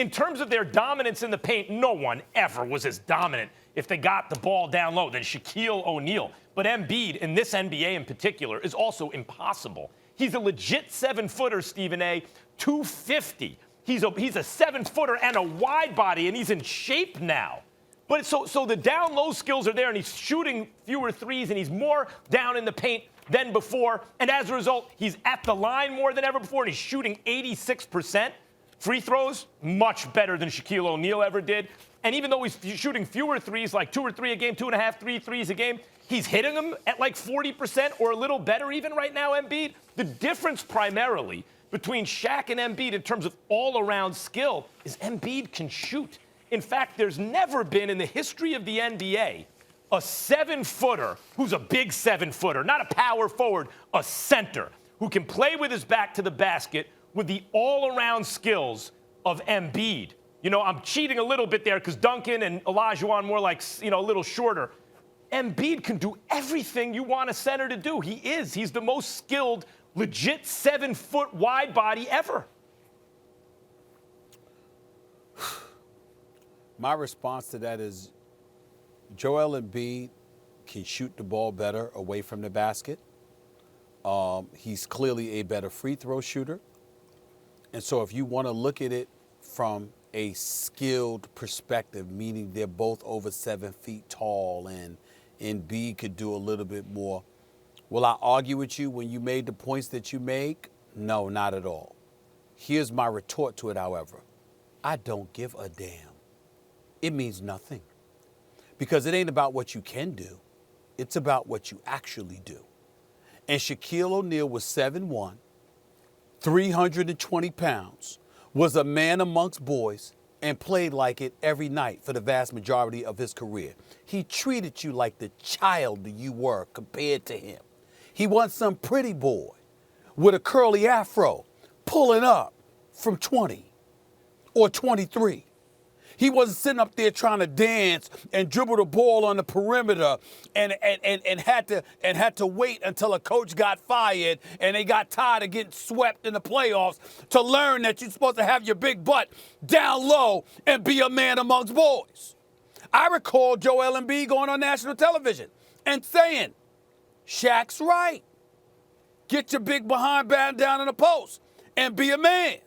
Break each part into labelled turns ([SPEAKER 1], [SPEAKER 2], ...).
[SPEAKER 1] In terms of their dominance in the paint, no one ever was as dominant if they got the ball down low than Shaquille O'Neal. But Embiid, in this NBA in particular, is also impossible. He's a legit 7-footer, Stephen A., 250. He's a 7-footer and a wide body, and he's in shape now. But so the down low skills are there, and he's shooting fewer threes, and he's more down in the paint than before. And as a result, he's at the line more than ever before, and he's shooting 86%. Free throws, much better than Shaquille O'Neal ever did. And even though he's shooting fewer threes, like 2 or 3 a game, 2.5, 3 threes a game, he's hitting them at like 40% or a little better even right now, Embiid. The difference primarily between Shaq and Embiid in terms of all-around skill is Embiid can shoot. In fact, there's never been in the history of the NBA a 7-footer who's a big 7-footer, not a power forward, a center, who can play with his back to the basket with the all-around skills of Embiid. You know, I'm cheating a little bit there because Duncan and Olajuwon more like, you know, a little shorter. Embiid can do everything you want a center to do. He's the most skilled, legit 7-foot wide body ever.
[SPEAKER 2] My response to that is Joel Embiid can shoot the ball better away from the basket. He's clearly a better free throw shooter. And so if you want to look at it from a skilled perspective, meaning they're both over 7 feet tall and Embiid could do a little bit more, will I argue with you when you made the points that you make? No, not at all. Here's my retort to it, however. I don't give a damn. It means nothing. Because it ain't about what you can do. It's about what you actually do. And Shaquille O'Neal was 7'1", 320 pounds, was a man amongst boys, and played like it every night for the vast majority of his career. He treated you like the child that you were compared to him. He wasn't some pretty boy with a curly afro pulling up from 20 or 23. He wasn't sitting up there trying to dance and dribble the ball on the perimeter and had to wait until a coach got fired and they got tired of getting swept in the playoffs to learn that you're supposed to have your big butt down low and be a man amongst boys. I recall Joel Embiid going on national television and saying, Shaq's right. Get your big behind back down in the post and be a man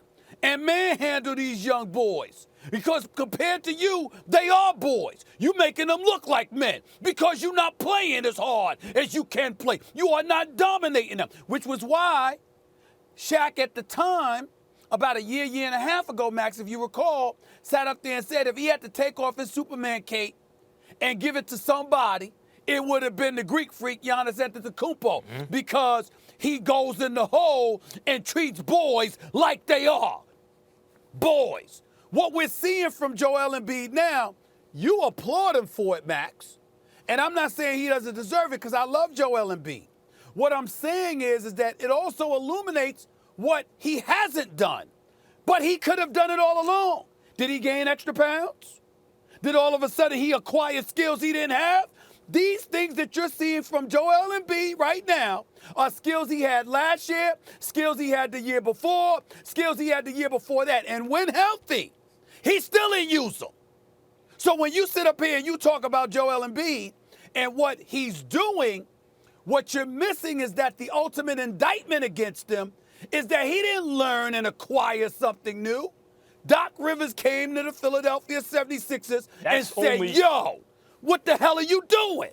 [SPEAKER 2] and manhandle these young boys. Because compared to you, they are boys. You making them look like men because you're not playing as hard as you can play. You are not dominating them, which was why Shaq at the time, about a year and a half ago, Max, if you recall, sat up there and said if he had to take off his Superman cape and give it to somebody, it would have been the Greek freak Giannis Antetokounmpo because he goes in the hole and treats boys like they are boys. What we're seeing from Joel Embiid now, you applaud him for it, Max. And I'm not saying he doesn't deserve it because I love Joel Embiid. What I'm saying is that it also illuminates what he hasn't done. But he could have done it all along. Did he gain extra pounds? Did all of a sudden he acquire skills he didn't have? These things that you're seeing from Joel Embiid right now are skills he had last year, skills he had the year before, skills he had the year before that. And when healthy, he still didn't use them. So when you sit up here and you talk about Joel Embiid and what he's doing, what you're missing is that the ultimate indictment against him is that he didn't learn and acquire something new. Doc Rivers came to the Philadelphia 76ers and said, yo, what the hell are you doing?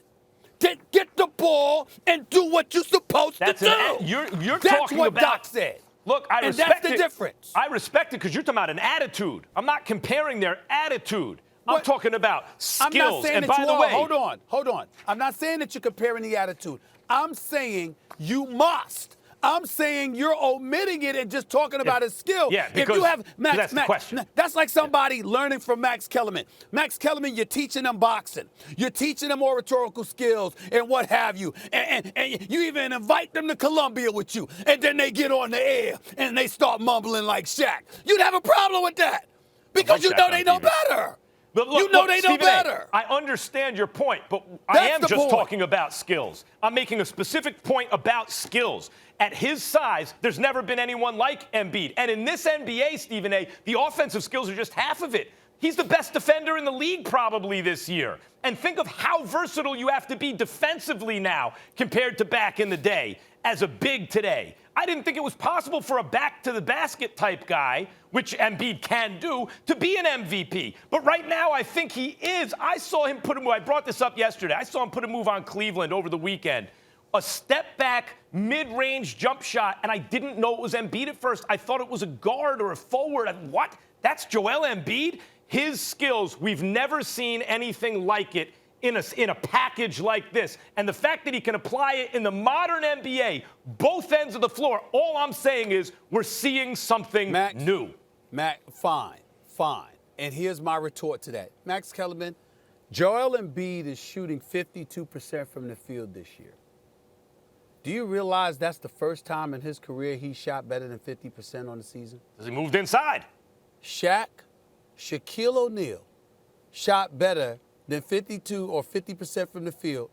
[SPEAKER 2] Get the ball and do what you're supposed to do.
[SPEAKER 1] You're
[SPEAKER 2] That's
[SPEAKER 1] talking
[SPEAKER 2] what
[SPEAKER 1] about,
[SPEAKER 2] Doc said.
[SPEAKER 1] Look, I respect it.
[SPEAKER 2] And that's the difference.
[SPEAKER 1] I respect it because you're talking about an attitude. I'm not comparing their attitude. I'm talking about skills.
[SPEAKER 2] I'm not saying
[SPEAKER 1] and
[SPEAKER 2] that
[SPEAKER 1] by the way,
[SPEAKER 2] hold on. I'm not saying that you're comparing the attitude. I'm saying you must. I'm saying you're omitting it and just talking about his skill.
[SPEAKER 1] Yeah, because
[SPEAKER 2] if you have
[SPEAKER 1] that's the question.
[SPEAKER 2] That's like somebody learning from Max Kellerman. Max Kellerman, you're teaching them boxing. You're teaching them oratorical skills and what have you. And you even invite them to Columbia with you. And then they get on the air and they start mumbling like Shaq. You'd have a problem with that because you know they know better.
[SPEAKER 1] But look,
[SPEAKER 2] you know they know
[SPEAKER 1] Stephen A.,
[SPEAKER 2] better.
[SPEAKER 1] I understand your point, but I am just talking about skills. I'm making a specific point about skills. At his size, there's never been anyone like Embiid. And in this NBA, Stephen A., the offensive skills are just half of it. He's the best defender in the league probably this year. And think of how versatile you have to be defensively now compared to back in the day as a big today. I didn't think it was possible for a back-to-the-basket type guy, which Embiid can do, to be an MVP. But right now, I think he is. I saw him put a move. I brought this up yesterday. I saw him put a move on Cleveland over the weekend. A step-back, mid-range jump shot, and I didn't know it was Embiid at first. I thought it was a guard or a forward. What? That's Joel Embiid? His skills, we've never seen anything like it in a package like this. And the fact that he can apply it in the modern NBA, both ends of the floor, all I'm saying is we're seeing something new.
[SPEAKER 2] Max, fine. And here's my retort to that. Max Kellerman, Joel Embiid is shooting 52% from the field this year. Do you realize that's the first time in his career he shot better than 50% on the season?
[SPEAKER 1] Because he moved inside.
[SPEAKER 2] Shaquille O'Neal shot better than 52 or 50% from the field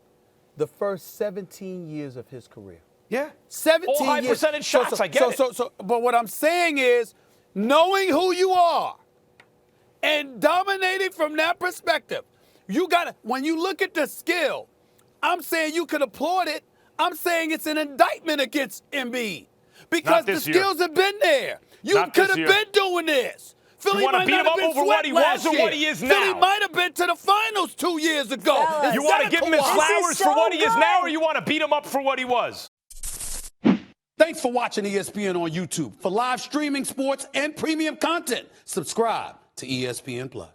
[SPEAKER 2] the first 17 years of his career.
[SPEAKER 1] Yeah.
[SPEAKER 2] 17
[SPEAKER 1] all high
[SPEAKER 2] years.
[SPEAKER 1] percentage shots, I get it.
[SPEAKER 2] But what I'm saying is, knowing who you are and dominating from that perspective, you got to, when you look at the skill, I'm saying you could applaud it. I'm saying it's an indictment against Embiid because the skills have been there. You could have been doing this. Philly
[SPEAKER 1] you want to beat him up over what he was or what he is now?
[SPEAKER 2] Philly might have been to the finals 2 years ago.
[SPEAKER 1] You want to give him his flowers for what he is now, or you want to beat him up for what he was?
[SPEAKER 2] Thanks for watching ESPN on YouTube. For live streaming sports and premium content, subscribe to ESPN+.